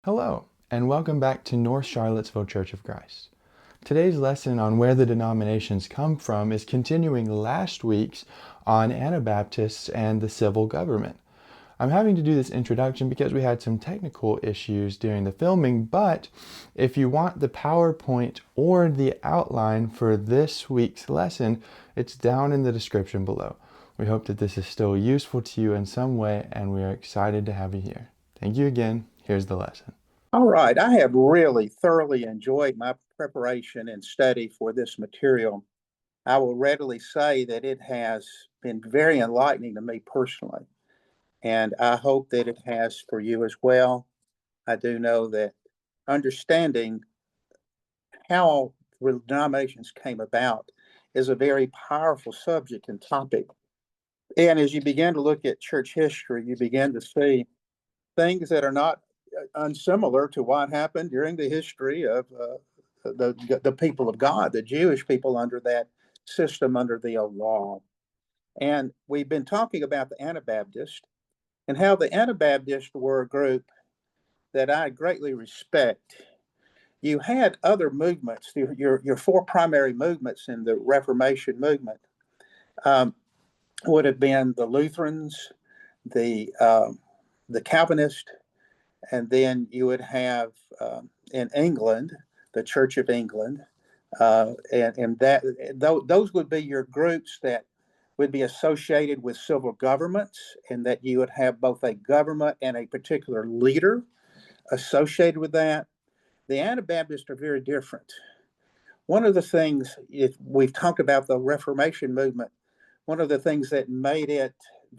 Hello, and welcome back to North Charlottesville Church of Christ. Today's lesson on where the denominations come from is continuing last week's on Anabaptists and the civil government. I'm having to do this introduction because we had some technical issues during the filming, but if you want the PowerPoint or the outline for this week's lesson, it's down in the description below. We hope that this is still useful to you in some way, and we are excited to have you here. Thank you again. Here's the lesson. All right, I have really thoroughly enjoyed my preparation and study for this material. I will readily say that it has been very enlightening to me personally, and I hope that it has for you as well. I do know that understanding how denominations came about is a very powerful subject and topic. And as you begin to look at church history, you begin to see things that are not unsimilar to what happened during the history of the people of God, the Jewish people under that system, under the old law. And we've been talking about the Anabaptists and how the Anabaptists were a group that I greatly respect. You had other movements, your four primary movements in the Reformation movement would have been the Lutherans, the Calvinists, and then you would have in England, the Church of England, and those would be your groups that would be associated with civil governments, and that you would have both a government and a particular leader associated with that. The Anabaptists are very different. One of the things, if we've talked about the Reformation movement, one of the things that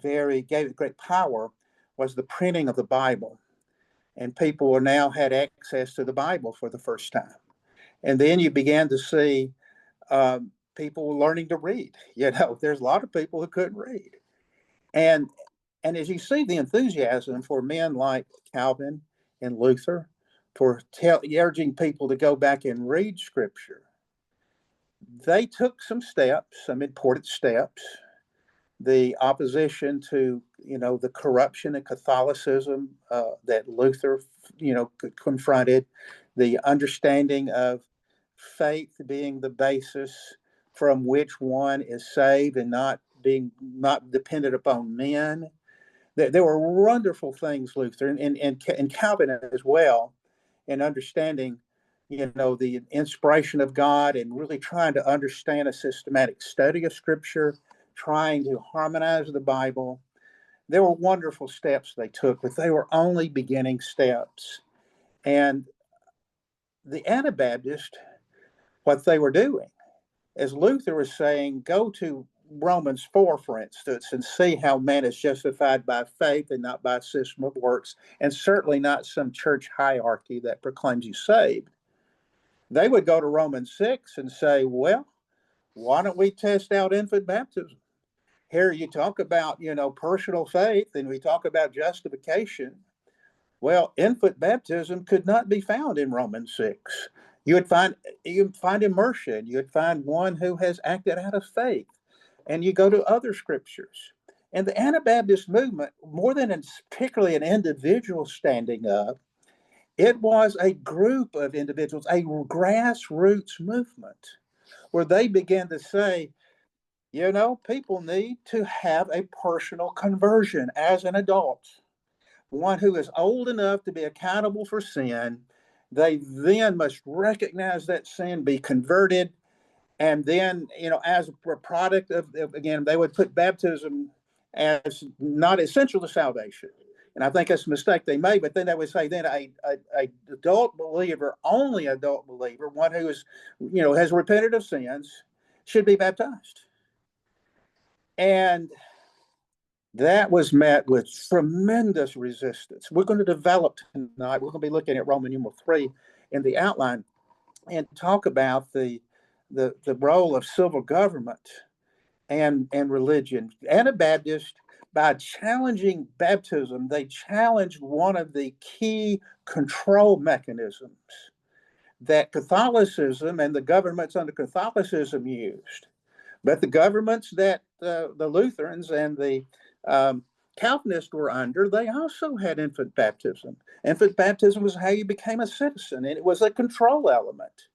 gave it great power was the printing of the Bible. And people now had access to the Bible for the first time. And then you began to see people learning to read. There's a lot of people who couldn't read. And as you see the enthusiasm for men like Calvin and Luther for urging people to go back and read Scripture, they took some important steps. The opposition to, the corruption of Catholicism that Luther, confronted, the understanding of faith being the basis from which one is saved and not dependent upon men. There were wonderful things, Luther and Calvin as well, in understanding, the inspiration of God and really trying to understand a systematic study of Scripture, trying to harmonize the Bible. There were wonderful steps they took, but they were only beginning steps. And the Anabaptists, what they were doing, as Luther was saying, go to Romans 4, for instance, and see how man is justified by faith and not by a system of works, and certainly not some church hierarchy that proclaims you saved. They would go to Romans 6 and say, well, why don't we test out infant baptism? Here you talk about, personal faith, and we talk about justification. Well, infant baptism could not be found in Romans 6. You'd find immersion. You'd find one who has acted out of faith. And you go to other scriptures. And the Anabaptist movement, more than particularly an individual standing up, it was a group of individuals, a grassroots movement, where they began to say, people need to have a personal conversion as an adult, one who is old enough to be accountable for sin. They then must recognize that sin, be converted, and then, as a product of, again, they would put baptism as not essential to salvation. And I think that's a mistake they made, but then they would say then a adult believer, only adult believer, one who is, has repented of sins, should be baptized. And that was met with tremendous resistance. We're going to develop tonight. We're going to be looking at Roman numeral 3 in the outline and talk about the role of civil government and religion. Anabaptists, by challenging baptism, they challenged one of the key control mechanisms that Catholicism and the governments under Catholicism used. But the governments that the Lutherans and the Calvinists were under, they also had infant baptism. Infant baptism was how you became a citizen, and it was a control element.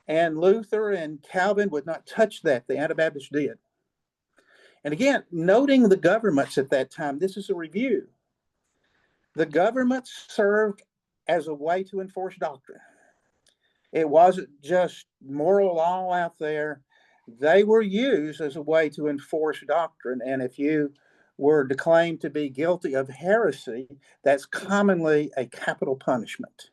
And Luther and Calvin would not touch that. The Anabaptists did. And again, noting the governments at that time, this is a review. The governments served as a way to enforce doctrine. It wasn't just moral law out there. They were used as a way to enforce doctrine. And if you were declaimed to be guilty of heresy, that's commonly a capital punishment.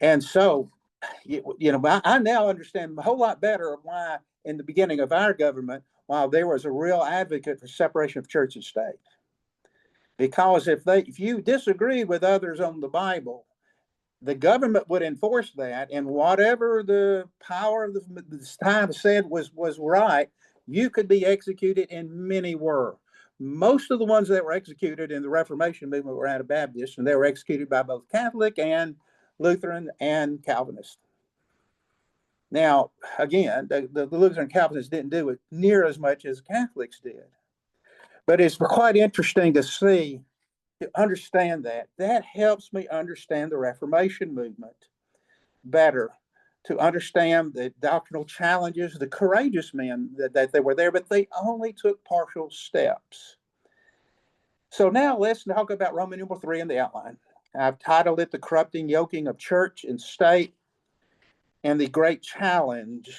And so, I now understand a whole lot better why in the beginning of our government, while there was a real advocate for separation of church and state. Because if you disagreed with others on the Bible, the government would enforce that, and whatever the power of the time said was right, you could be executed, and many were. Most of the ones that were executed in the Reformation movement were Anabaptists, and they were executed by both Catholic and Lutheran and Calvinist. Now, again, the Lutheran Calvinists didn't do it near as much as Catholics did. But it's quite interesting to see, to understand that. That helps me understand the Reformation movement better, to understand the doctrinal challenges, the courageous men that they were there, but they only took partial steps. So now let's talk about Roman numeral 3 in the outline. I've titled it The Corrupting Yoking of Church and State and the Great Challenge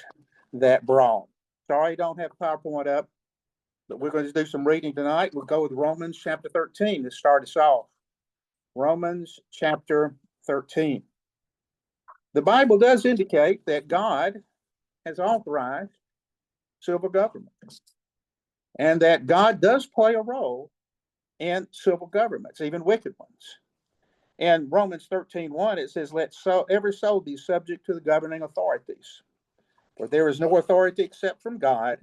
That Brought. Sorry I don't have PowerPoint up, but we're going to do some reading tonight. We'll go with Romans chapter 13 to start us off. Romans chapter 13. The Bible does indicate that God has authorized civil government, and that God does play a role in civil governments, even wicked ones. In Romans 13:1, it says, let every soul be subject to the governing authorities. For there is no authority except from God,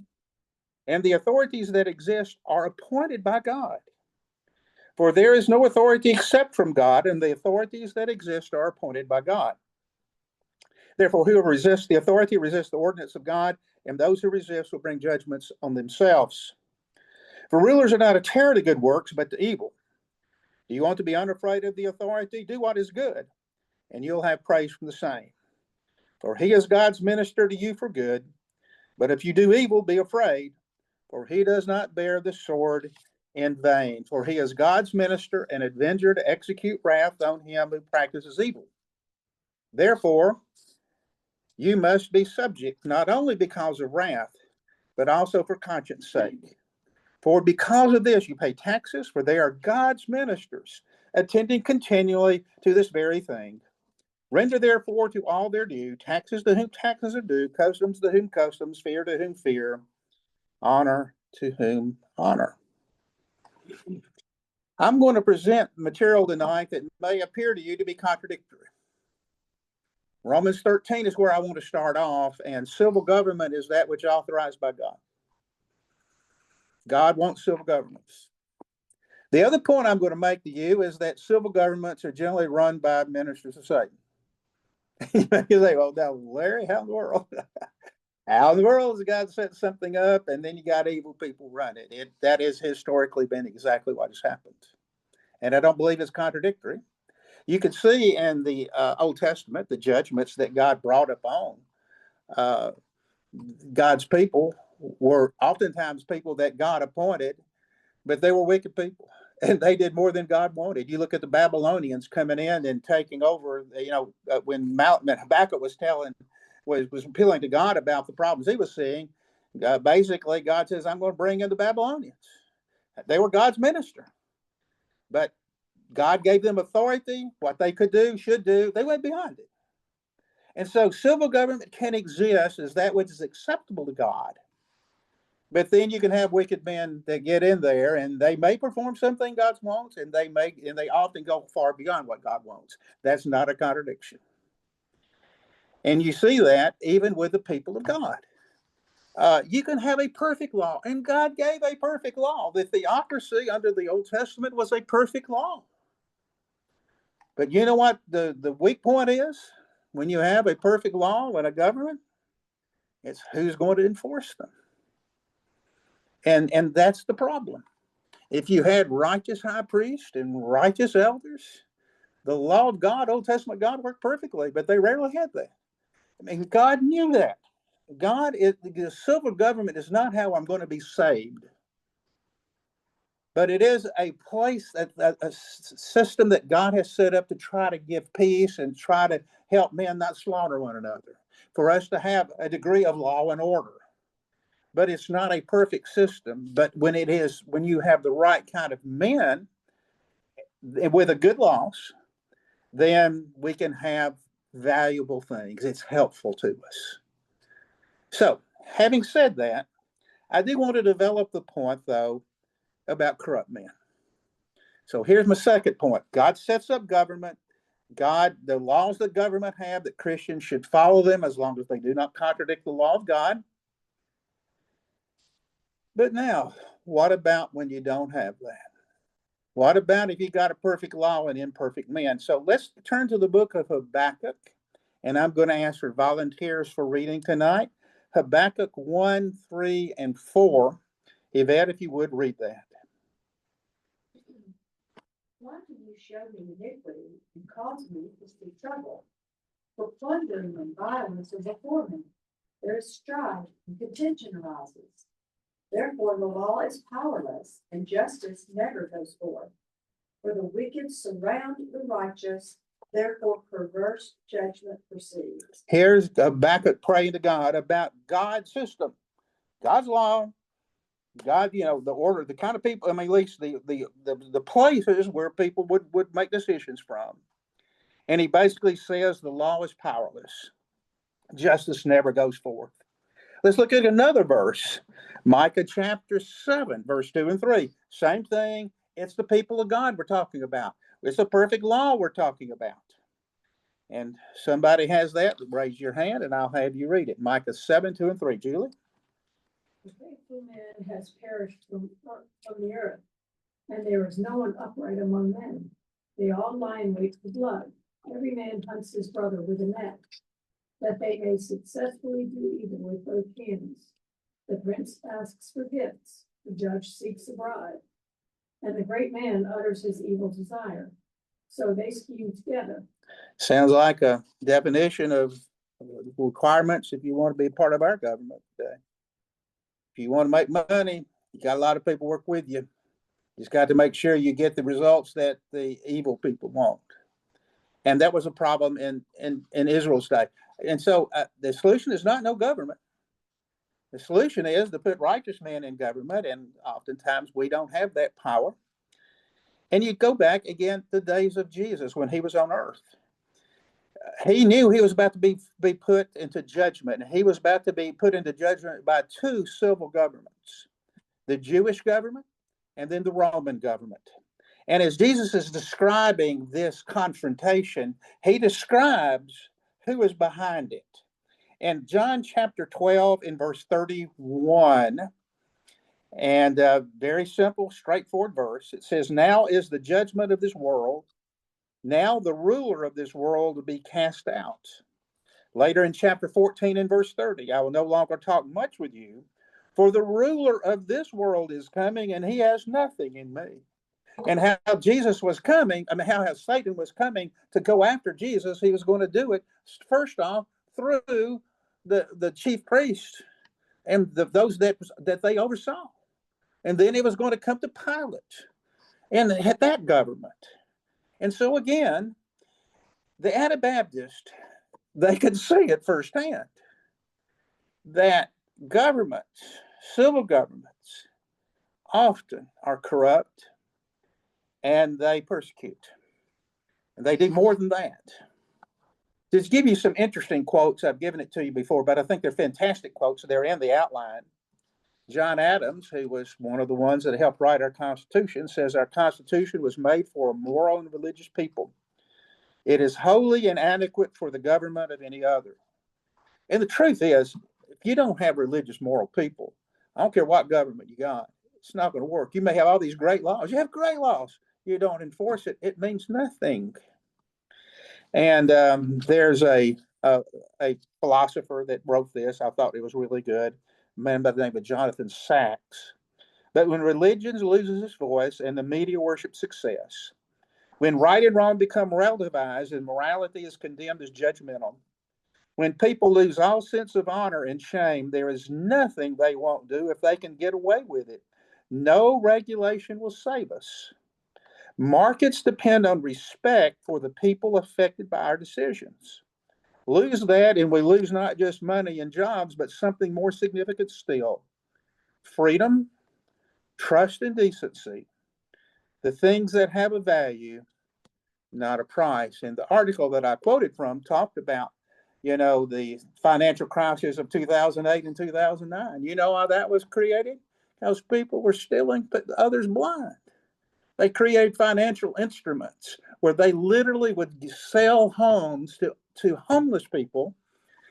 and the authorities that exist are appointed by God. For there is no authority except from God, and the authorities that exist are appointed by God. Therefore, whoever resists the authority resists the ordinance of God, and those who resist will bring judgments on themselves. For rulers are not a terror to good works, but to evil. Do you want to be unafraid of the authority? Do what is good, and you'll have praise from the same. For he is God's minister to you for good. But if you do evil, be afraid, for he does not bear the sword in vain. For he is God's minister and avenger to execute wrath on him who practices evil. Therefore, you must be subject, not only because of wrath, but also for conscience sake. For because of this you pay taxes, for they are God's ministers, attending continually to this very thing. Render therefore to all their due, taxes to whom taxes are due, customs to whom customs, fear to whom fear, honor to whom honor. I'm going to present material tonight that may appear to you to be contradictory. Romans 13 is where I want to start off, and civil government is that which is authorized by God. God wants civil governments. The other point I'm going to make to you is that civil governments are generally run by ministers of Satan. You say, well, now, Larry, how in the world? How in the world has God set something up and then you got evil people run it? That has historically been exactly what has happened. And I don't believe it's contradictory. You can see in the Old Testament, the judgments that God brought upon God's people were oftentimes people that God appointed, but they were wicked people. And they did more than God wanted. You look at the Babylonians coming in and taking over, when Habakkuk was appealing to God about the problems he was seeing. Basically, God says, I'm going to bring in the Babylonians. They were God's minister. But God gave them authority, what they could do, should do. They went beyond it. And so civil government can exist as that which is acceptable to God. But then you can have wicked men that get in there, and they may perform something God wants, and they often go far beyond what God wants. That's not a contradiction. And you see that even with the people of God. You can have a perfect law, and God gave a perfect law. The theocracy under the Old Testament was a perfect law. But you know what the weak point is? When you have a perfect law in a government, it's who's going to enforce them. And that's the problem. If you had righteous high priests and righteous elders, the law of God, Old Testament God, worked perfectly, but they rarely had that. I mean, God knew that. The civil government is not how I'm going to be saved, but it is a place, a system that God has set up to try to give peace and try to help men not slaughter one another, for us to have a degree of law and order. But it's not a perfect system. But when you have the right kind of men with a good laws, then we can have valuable things. It's helpful to us. So, having said that, I do want to develop the point, though, about corrupt men. So here's my second point. God sets up government. The laws that government have, that Christians should follow them as long as they do not contradict the law of God. But now, what about when you don't have that? What about if you got a perfect law and imperfect men? So let's turn to the book of Habakkuk, and I'm going to ask for volunteers for reading tonight. Habakkuk 1, 3, and 4. Yvette, if you would read that. Why do you show me iniquity and cause me to see trouble? For plundering and violence are before me. There is strife and contention arises. Therefore the law is powerless, and justice never goes forth. For the wicked surround the righteous, therefore perverse judgment proceeds. Here's Habakkuk praying to God about God's system, God's law, God, the order, the kind of people, I mean, at least the places where people would make decisions from. And he basically says the law is powerless. Justice never goes forth. Let's look at another verse. Micah chapter 7, verse 2 and 3. Same thing. It's the people of God we're talking about. It's a perfect law we're talking about. And somebody has that, raise your hand and I'll have you read it. Micah 7, 2 and 3. Julie? The faithful man has perished from the earth, and there is no one upright among men. They all lie in wait for blood. Every man hunts his brother with a net, that they may successfully do evil with both hands. The prince asks for gifts, the judge seeks a bribe, and the great man utters his evil desire. So they scheme together. Sounds like a definition of requirements if you want to be a part of our government today. If you want to make money, you got a lot of people work with you. You just got to make sure you get the results that the evil people want. And that was a problem in Israel's day. And so the solution is not no government. The solution is to put righteous men in government, and oftentimes we don't have that power. And you go back again to the days of Jesus when he was on earth. He knew he was about to be put into judgment. He was about to be put into judgment by two civil governments, the Jewish government and then the Roman government. And as Jesus is describing this confrontation, he describes who is behind it. In John chapter 12 in verse 31, and a very simple, straightforward verse, it says, "Now is the judgment of this world. Now the ruler of this world will be cast out." Later in chapter 14 and verse 30, "I will no longer talk much with you, for the ruler of this world is coming, and he has nothing in me." And how Jesus was coming, how Satan was coming to go after Jesus, he was going to do it, first off, through the chief priests and those that they oversaw. And then he was going to come to Pilate and that government. And so again, the Anabaptists, they could see it firsthand that governments, civil governments, often are corrupt and they persecute. And they do more than that. Just give you some interesting quotes. I've given it to you before, but I think they're fantastic quotes. They're in the outline. John Adams, who was one of the ones that helped write our Constitution, says our Constitution was made for a moral and religious people. It is wholly inadequate for the government of any other. And the truth is, if you don't have religious, moral people, I don't care what government you got, it's not going to work. You may have all these great laws. You have great laws. You don't enforce it, it means nothing. And there's a philosopher that wrote this. I thought it was really good. A man by the name of Jonathan Sacks. But when religion loses its voice and the media worship success, when right and wrong become relativized and morality is condemned as judgmental, when people lose all sense of honor and shame, there is nothing they won't do if they can get away with it. No regulation will save us. Markets depend on respect for the people affected by our decisions. Lose that, and we lose not just money and jobs, but something more significant still: freedom, trust, and decency. The things that have a value, not a price. And the article that I quoted from talked about, the financial crisis of 2008 and 2009. You know how that was created? Because people were stealing, but others blind. They created financial instruments where they literally would sell homes to homeless people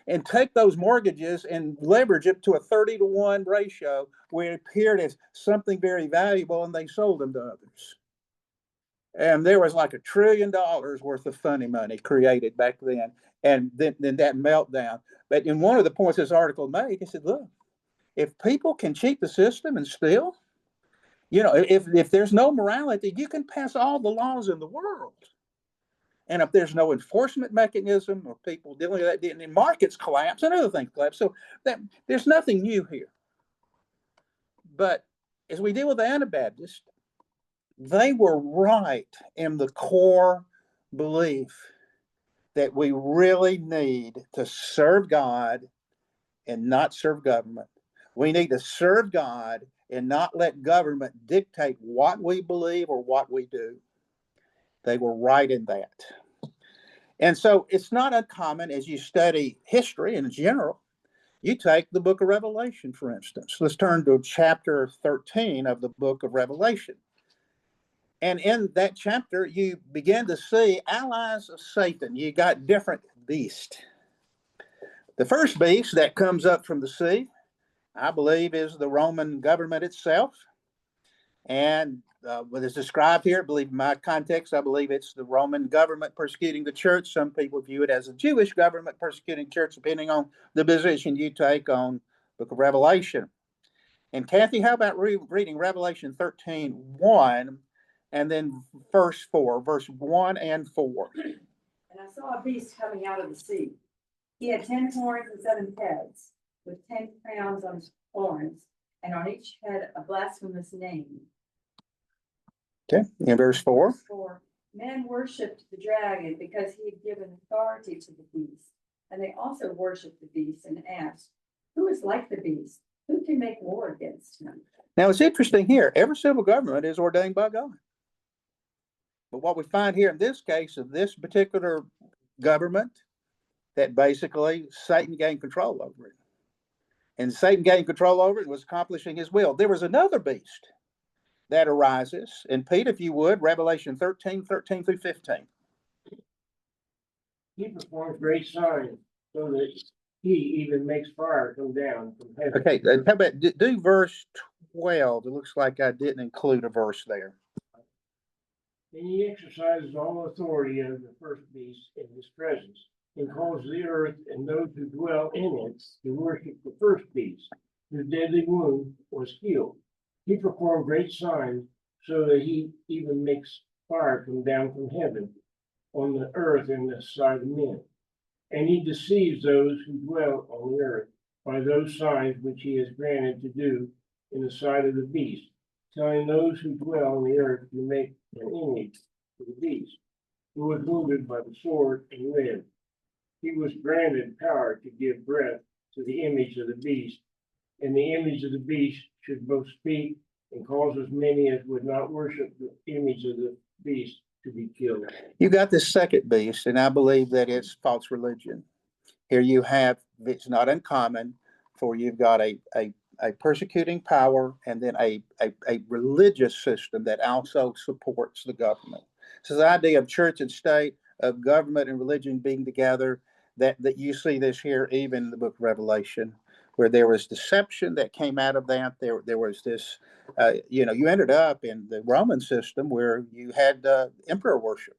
and take those mortgages and leverage it to a 30-to-1 ratio where it appeared as something very valuable, and they sold them to others. And there was like $1 trillion worth of funny money created back then. And then that meltdown. But in one of the points this article made, he said, look, if people can cheat the system and steal, if there's no morality, you can pass all the laws in the world. And if there's no enforcement mechanism or people dealing with that, then markets collapse and other things collapse. So there's nothing new here. But as we deal with the Anabaptists, they were right in the core belief that we really need to serve God and not serve government. We need to serve God and not let government dictate what we believe or what we do. They were right in that. And so it's not uncommon as you study history in general. You take the book of Revelation, for instance. Let's turn to chapter 13 of the book of Revelation. And in that chapter, you begin to see allies of Satan. You got different beasts. The first beast that comes up from the sea, I believe, is the Roman government itself. And what is described here, I believe in my context, I believe it's the Roman government persecuting the church. Some people view it as a Jewish government persecuting the church, depending on the position you take on the book of Revelation. And Kathy, how about reading Revelation 13:1 and then verse 1 and 4? And I saw a beast coming out of the sea. He had 10 horns and 7 heads, with 10 crowns on his horns, and on each head a blasphemous name. Okay, in verse 4. Verse 4. Men worshipped the dragon because he had given authority to the beast. And they also worshipped the beast and asked, who is like the beast? Who can make war against him? Now it's interesting here. Every civil government is ordained by God. But what we find here in this case of this particular government, that basically Satan gained control over it. And Satan gained control over it and was accomplishing his will. There was another beast that arises. And Pete, if you would, Revelation 13:13 through 15. He performs great signs so that he even makes fire come down from heaven. Okay, how about do verse 12? It looks like I didn't include a verse there. And he exercises all authority of the first beast in his presence, and calls the earth and those who dwell in it to worship the first beast, whose deadly wound was healed. He performed great signs so that he even makes fire come down from heaven on the earth and the sight of men. And he deceives those who dwell on the earth by those signs which he has granted to do in the sight of the beast, telling those who dwell on the earth to make an image of the beast, who was wounded by the sword and lived. He was granted power to give breath to the image of the beast, and the image of the beast should both speak and cause as many as would not worship the image of the beast to be killed. You got this second beast, and I believe that it's false religion. Here you have, it's not uncommon for you've got a persecuting power and then a religious system that also supports the government. So the idea of church and state, of government and religion being together, that you see this here even in the book of Revelation, where there was deception that came out of that. There was this, you ended up in the Roman system where you had emperor worship.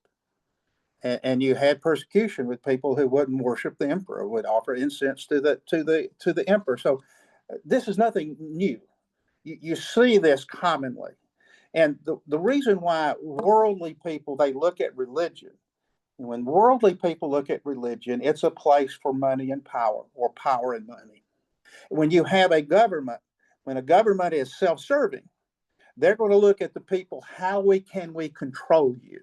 And you had persecution with people who wouldn't worship the emperor, would offer incense to the emperor. So this is nothing new. You see this commonly. And the reason why worldly people, they look at religion, when worldly people look at religion, it's a place for money and power, or power and money. When you have a government, when a government is self-serving, they're going to look at the people, how can we control you?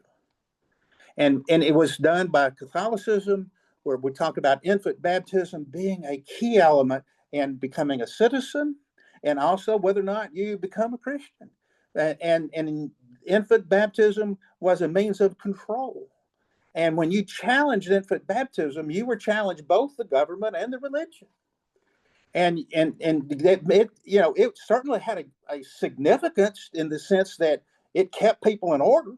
And it was done by Catholicism, where we talk about infant baptism being a key element in becoming a citizen, and also whether or not you become a Christian. And infant baptism was a means of control. And when you challenged infant baptism, you were challenged both the government and the religion. And it certainly had a significance in the sense that it kept people in order.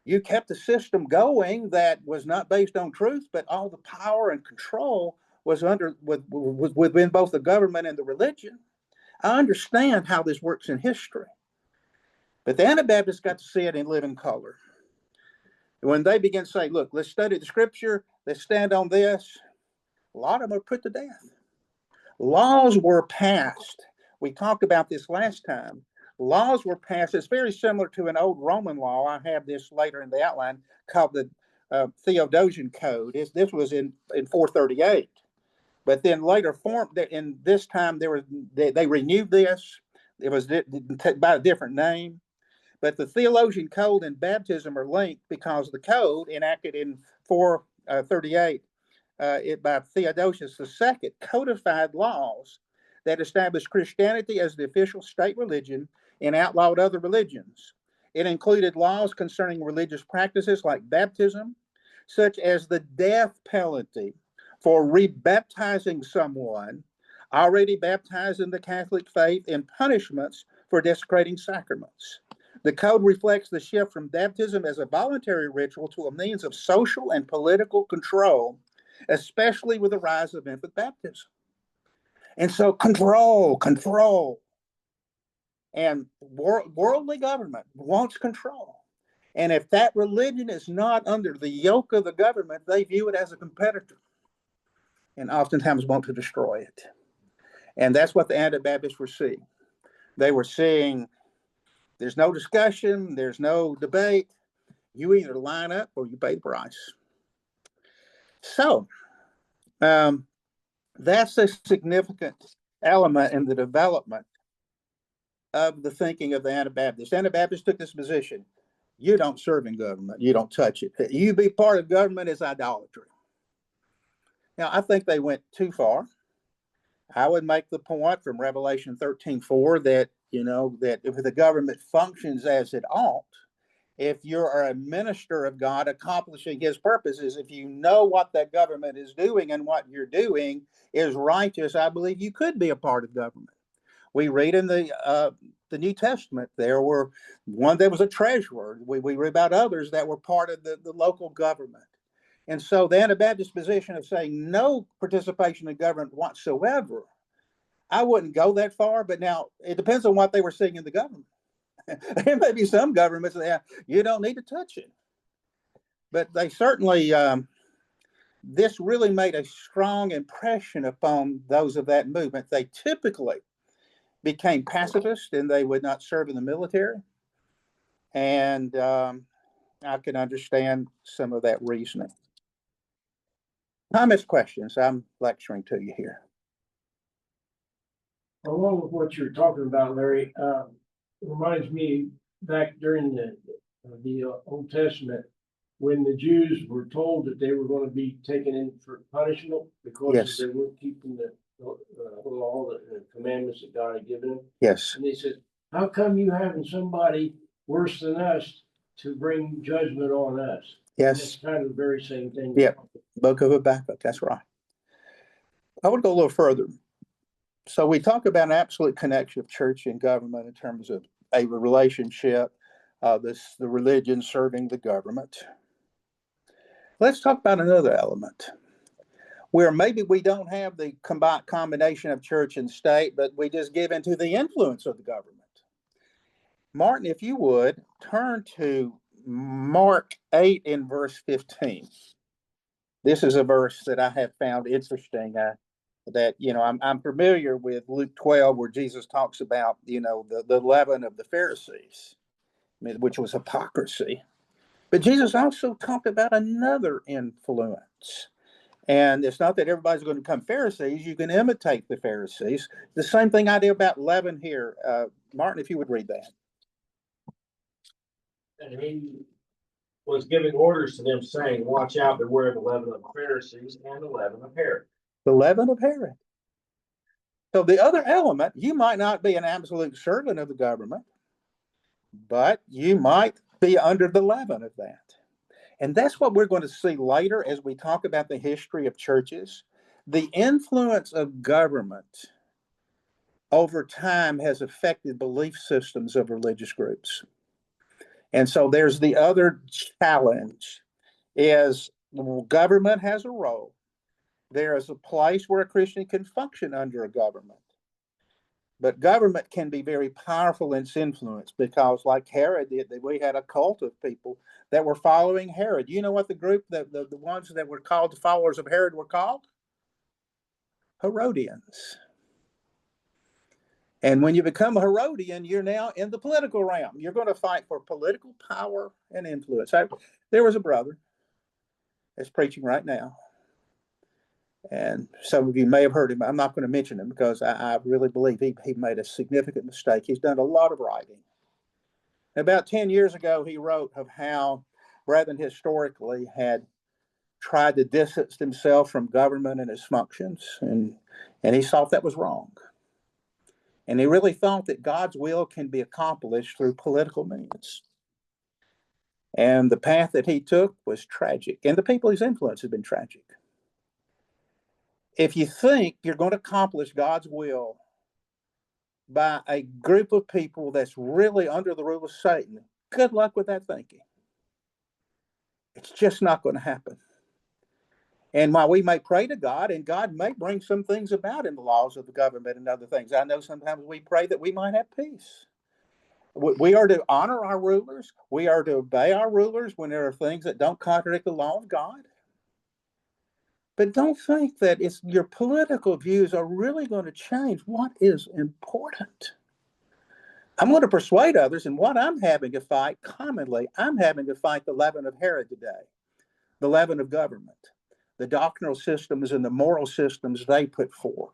You kept the system going that was not based on truth, but all the power and control was within both the government and the religion. I understand how this works in history, but the Anabaptists got to see it in living color. When they begin to say, look, let's study the scripture, let's stand on this, a lot of them are put to death. Laws were passed. We talked about this last time. Laws were passed. It's very similar to an old Roman law. I have this later in the outline called the Theodosian Code. This was in 438. But then later, in this time, they renewed this. It was by a different name. But the Theologian Code and baptism are linked because the code enacted in 438 by Theodosius II codified laws that established Christianity as the official state religion and outlawed other religions. It included laws concerning religious practices like baptism, such as the death penalty for rebaptizing someone already baptized in the Catholic faith, and punishments for desecrating sacraments. The code reflects the shift from baptism as a voluntary ritual to a means of social and political control, especially with the rise of infant baptism. And so control. And worldly government wants control. And if that religion is not under the yoke of the government, they view it as a competitor and oftentimes want to destroy it. And that's what the Anabaptists were seeing. They were seeing there's no discussion, there's no debate. You either line up or you pay the price. So that's a significant element in the development of the thinking of the Anabaptists. Anabaptists took this position. You don't serve in government. You don't touch it. You be part of government is idolatry. Now, I think they went too far. I would make the point from Revelation 13:4 that, that if the government functions as it ought, if you're a minister of God accomplishing his purposes, if you know what that government is doing and what you're doing is righteous, I believe you could be a part of government. We read in the New Testament, there was a treasurer. We read about others that were part of the local government. And so the Anabaptist position of saying no participation in government whatsoever, I wouldn't go that far, but now it depends on what they were seeing in the government. There may be some governments that you don't need to touch it. But they certainly, this really made a strong impression upon those of that movement. They typically became pacifist and they would not serve in the military. And I can understand some of that reasoning. Comments, questions? I'm lecturing to you here. Along with what you're talking about, Larry, it reminds me back during the Old Testament, when the Jews were told that they were going to be taken in for punishment because Yes. they weren't keeping the law, the commandments that God had given them. Yes. And they said, how come you having somebody worse than us to bring judgment on us? Yes. It's kind of the very same thing. Yep. Book of Habakkuk. That's right. I would go a little further. So we talk about an absolute connection of church and government in terms of a relationship, the religion serving the government. Let's talk about another element where maybe we don't have the combination of church and state, but we just give into the influence of the government. Martin, if you would, turn to Mark 8 in verse 15. This is a verse that I have found interesting. that, I'm familiar with Luke 12, where Jesus talks about, the leaven of the Pharisees, which was hypocrisy. But Jesus also talked about another influence. And it's not that everybody's going to become Pharisees. You can imitate the Pharisees. The same thing I do about leaven here. Martin, if you would read that. And he was giving orders to them, saying, watch out, beware of the leaven of the Pharisees and the leaven of Herod. The leaven of Herod. So the other element, you might not be an absolute servant of the government, but you might be under the leaven of that. And that's what we're going to see later as we talk about the history of churches. The influence of government over time has affected belief systems of religious groups. And so there's the other challenge is government has a role. There is a place where a Christian can function under a government. But government can be very powerful in its influence because, like Herod did, we had a cult of people that were following Herod. You know what the group, the ones that were called the followers of Herod were called? Herodians. And when you become a Herodian, you're now in the political realm. You're going to fight for political power and influence. There was a brother that's preaching right now. And some of you may have heard him. I'm not going to mention him because I really believe he made a significant mistake. He's done a lot of writing. About 10 years ago, he wrote of how brethren historically had tried to distance himself from government and its functions. And he thought that was wrong. And he really thought that God's will can be accomplished through political means. And the path that he took was tragic. And the people he's influenced have been tragic. If you think you're going to accomplish God's will by a group of people that's really under the rule of Satan, good luck with that thinking. It's just not going to happen. And while we may pray to God, and God may bring some things about in the laws of the government and other things, I know sometimes we pray that we might have peace. We are to honor our rulers. We are to obey our rulers when there are things that don't contradict the law of God. But don't think that your political views are really going to change what is important. I'm going to persuade others, and what I'm having to fight commonly, I'm having to fight the leaven of Herod today, the leaven of government, the doctrinal systems and the moral systems they put forth.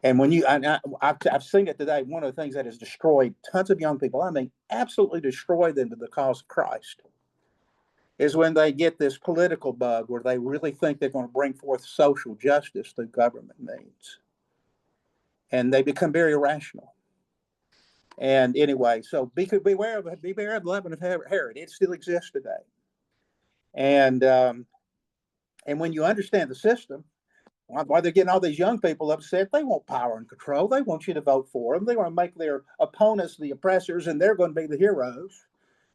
And when I've seen it today, one of the things that has destroyed tons of young people, I mean, absolutely destroyed them to the cause of Christ, is when they get this political bug where they really think they're going to bring forth social justice through government means. And they become very irrational. And anyway, so beware of the leaven of Herod. It still exists today. And when you understand the system, why they're getting all these young people upset, they want power and control. They want you to vote for them. They want to make their opponents the oppressors, and they're going to be the heroes.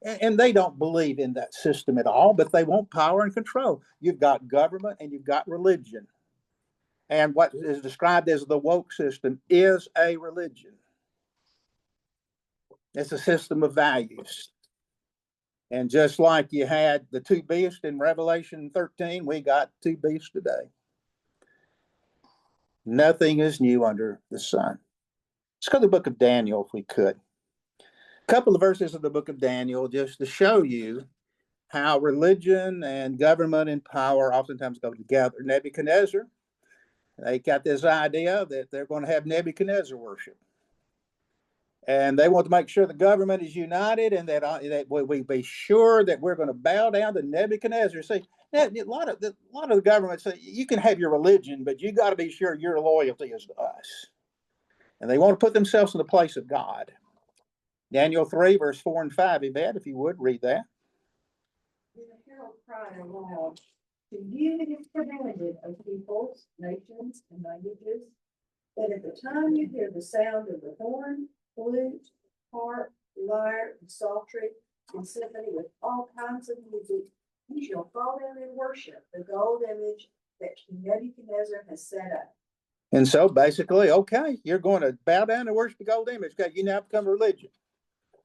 And they don't believe in that system at all, but they want power and control. You've got government and you've got religion. And what is described as the woke system is a religion. It's a system of values. And just like you had the two beasts in Revelation 13, we got two beasts today. Nothing is new under the sun. Let's go to the book of Daniel if we could. A couple of verses of the book of Daniel just to show you how religion and government and power oftentimes go together. Nebuchadnezzar, they got this idea that they're going to have Nebuchadnezzar worship. And they want to make sure the government is united and that we be sure that we're going to bow down to Nebuchadnezzar. See, a lot of the government say you can have your religion, but you got to be sure your loyalty is to us. And they want to put themselves in the place of God. Daniel 3, verse 4 and 5, Yvette, if you would read that. Then the herald cried aloud, to you it is commanded of peoples, nations, and languages, that at the time you hear the sound of the horn, flute, harp, lyre, and psaltery, and symphony with all kinds of music, you shall fall down and worship the gold image that King Nebuchadnezzar has set up. And so basically, okay, you're going to bow down and worship the gold image. Okay, you now become a religion.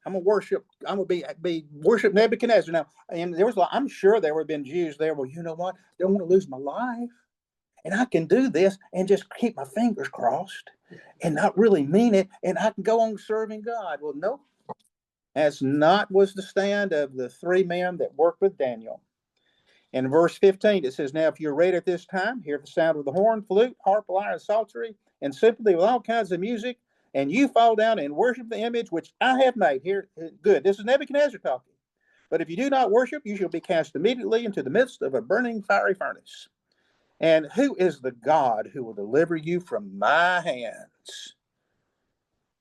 I'm gonna be worship Nebuchadnezzar now. And I'm sure there would have been Jews there. Well, you know what? I don't want to lose my life. and I can do this and just keep my fingers crossed and not really mean it, and I can go on serving God. Well, no, that's not was the stand of the three men that worked with Daniel. In verse 15, it says, now if you're ready at this time, hear the sound of the horn, flute, harp, lyre, and psaltery, and symphony with all kinds of music, and you fall down and worship the image which I have made. Here, good. This is Nebuchadnezzar talking. But if you do not worship, you shall be cast immediately into the midst of a burning fiery furnace. And who is the God who will deliver you from my hands?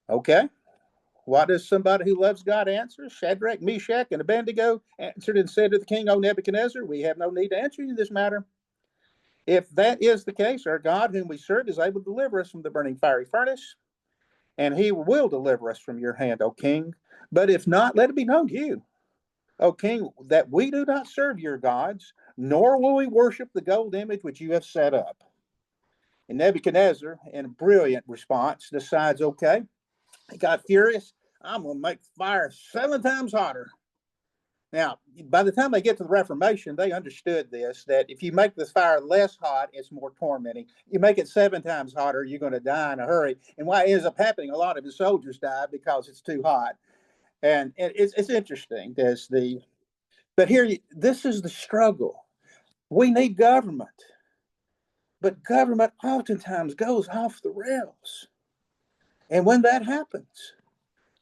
Okay. What does somebody who loves God answer? Shadrach, Meshach, and Abednego answered and said to the king, O Nebuchadnezzar, we have no need to answer you this matter. If that is the case, our God whom we serve is able to deliver us from the burning fiery furnace, and he will deliver us from your hand, O king. But if not, let it be known to you, O king, that we do not serve your gods, nor will we worship the gold image which you have set up. And Nebuchadnezzar, in a brilliant response, decides, okay, he got furious. I'm going to make fire 7 times hotter. Now, by the time they get to the Reformation, they understood this, that if you make the fire less hot, it's more tormenting. You make it 7 times hotter, you're going to die in a hurry. And why it ends up happening, a lot of his soldiers die because it's too hot. And it's interesting. But here, this is the struggle. We need government. But government oftentimes goes off the rails. And when that happens,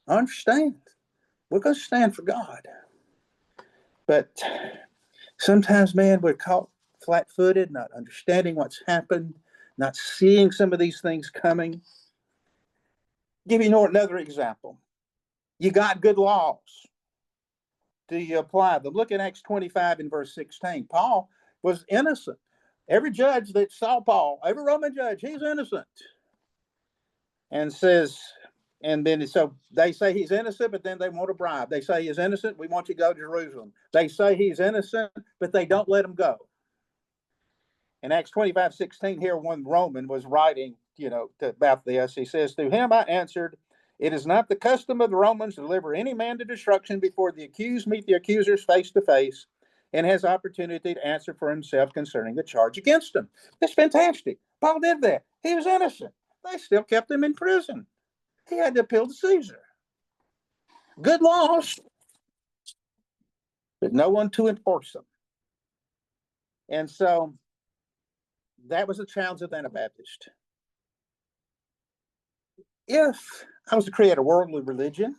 understand, we're going to stand for God. But sometimes, man, we're caught flat-footed, not understanding what's happened, not seeing some of these things coming. Give you another example. You got good laws. Do you apply them? Look at Acts 25 and verse 16. Paul was innocent. Every judge that saw Paul, every Roman judge, he's innocent. And says, and then so they say he's innocent, but then they want a bribe. They say he's innocent. We want you to go to Jerusalem. They say he's innocent, but they don't let him go. In Acts 25:16, here one Roman was writing, about this. He says, to him I answered, it is not the custom of the Romans to deliver any man to destruction before the accused meet the accusers face to face and has opportunity to answer for himself concerning the charge against him. That's fantastic. Paul did that. He was innocent. They still kept him in prison. He had to appeal to Caesar. Good laws, but no one to enforce them. And so that was the challenge of the Anabaptist. If I was to create a worldly religion,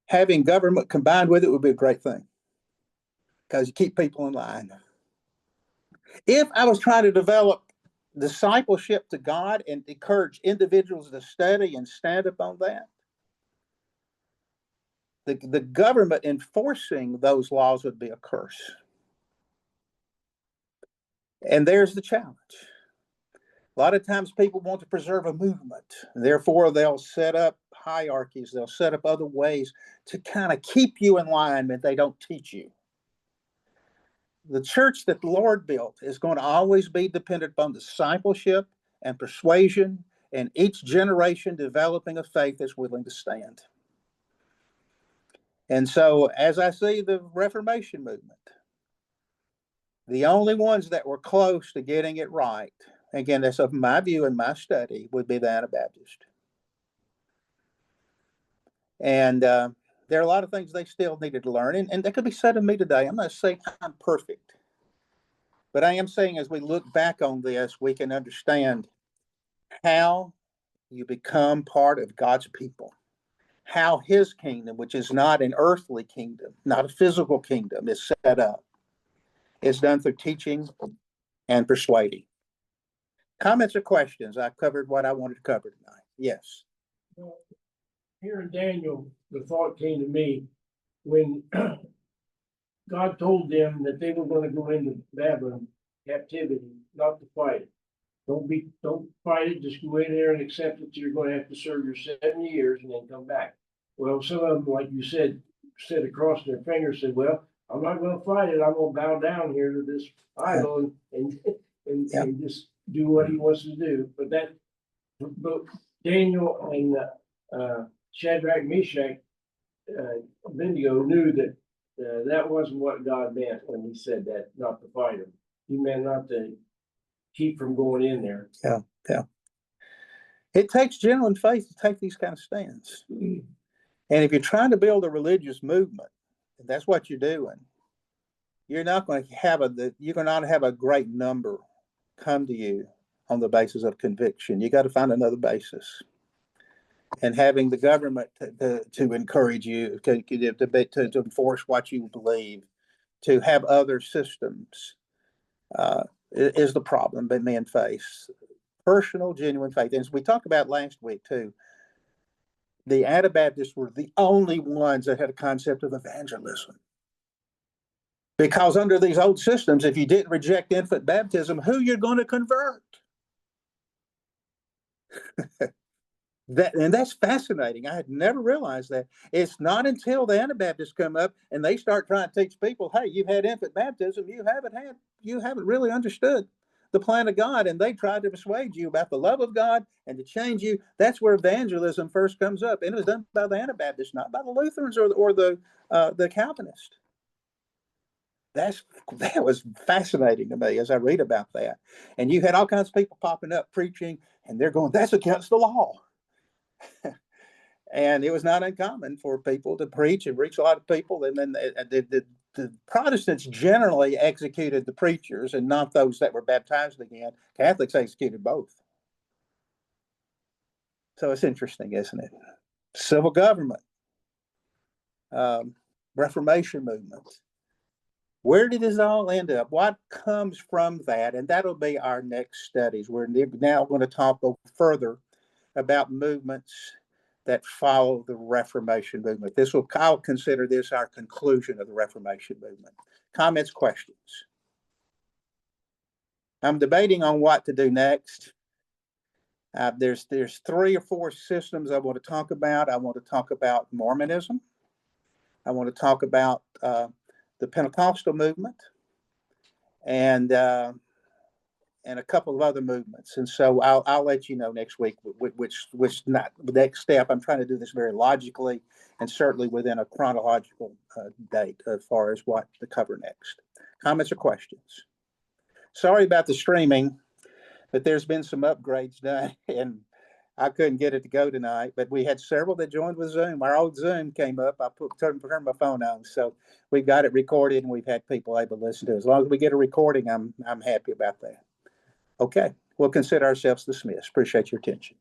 having government combined with it would be a great thing because you keep people in line. If I was trying to develop discipleship to God and encourage individuals to study and stand upon that, the government enforcing those laws would be a curse. And there's the challenge. A lot of times people want to preserve a movement. Therefore, they'll set up hierarchies. They'll set up other ways to kind of keep you in line, but they don't teach you. The church that the Lord built is going to always be dependent upon discipleship and persuasion, and each generation developing a faith that's willing to stand. And so, as I see the Reformation movement, the only ones that were close to getting it right, again, that's of my view and my study, would be the Anabaptist. And there are a lot of things they still needed to learn, and that could be said of me today. I'm not saying I'm perfect, but I am saying as we look back on this, we can understand how you become part of God's people, how his kingdom, which is not an earthly kingdom, not a physical kingdom, is set up. It's done through teaching and persuading. Comments or questions? I've covered what I wanted to cover tonight. Yes. Well, here in Daniel, the thought came to me when God told them that they were going to go into Babylon captivity, not to fight it. Don't fight it. Just go in there and accept that you're going to have to serve your 70 years and then come back. Well, some of them, like you said, across their fingers, said, "Well, I'm not going to fight it. I'm going to bow down here to this idol and just do what he wants to do." But Daniel and Shadrach, Meshach, Abednego knew that that wasn't what God meant when he said that, not to fight him. you meant not to keep from going in there. Yeah, yeah. It takes genuine faith to take these kind of stands. And if you're trying to build a religious movement, and that's what you're doing, you're not going to have a great number come to you on the basis of conviction. You got to find another basis. And having the government to encourage you to enforce what you believe, to have other systems, is the problem that men face. Personal, genuine faith. And as we talked about last week too, the Anabaptists were the only ones that had a concept of evangelism. Because under these old systems, if you didn't reject infant baptism, who you're going to convert? And that's fascinating. I had never realized that. It's not until the Anabaptists come up and they start trying to teach people, hey, you've had infant baptism, you haven't really understood the plan of God, and they try to persuade you about the love of God and to change you. That's where evangelism first comes up, and it was done by the Anabaptists, not by the Lutherans or the Calvinists. That was fascinating to me as I read about that. And you had all kinds of people popping up preaching, and they're going, that's against the law. And it was not uncommon for people to preach and reach a lot of people. And then the Protestants generally executed the preachers and not those that were baptized again. Catholics executed both. So it's interesting, isn't it? Civil government, Reformation movement. Where did this all end up? What comes from that? And that'll be our next studies. We're now going to talk further about movements that follow the Reformation movement. I'll consider this our conclusion of the Reformation movement. Comments, questions? I'm debating on what to do next. There's 3 or 4 systems I want to talk about. I want to talk about Mormonism. I want to talk about the Pentecostal movement, and a couple of other movements. And so I'll let you know next week which not the next step. I'm trying to do this very logically and certainly within a chronological date as far as what to cover next. Comments or questions? Sorry about the streaming, but there's been some upgrades done and I couldn't get it to go tonight, but we had several that joined with Zoom. Our old Zoom came up. I turned my phone on. So we've got it recorded and we've had people able to listen to it. As long as we get a recording, I'm happy about that. Okay, we'll consider ourselves dismissed. Appreciate your attention.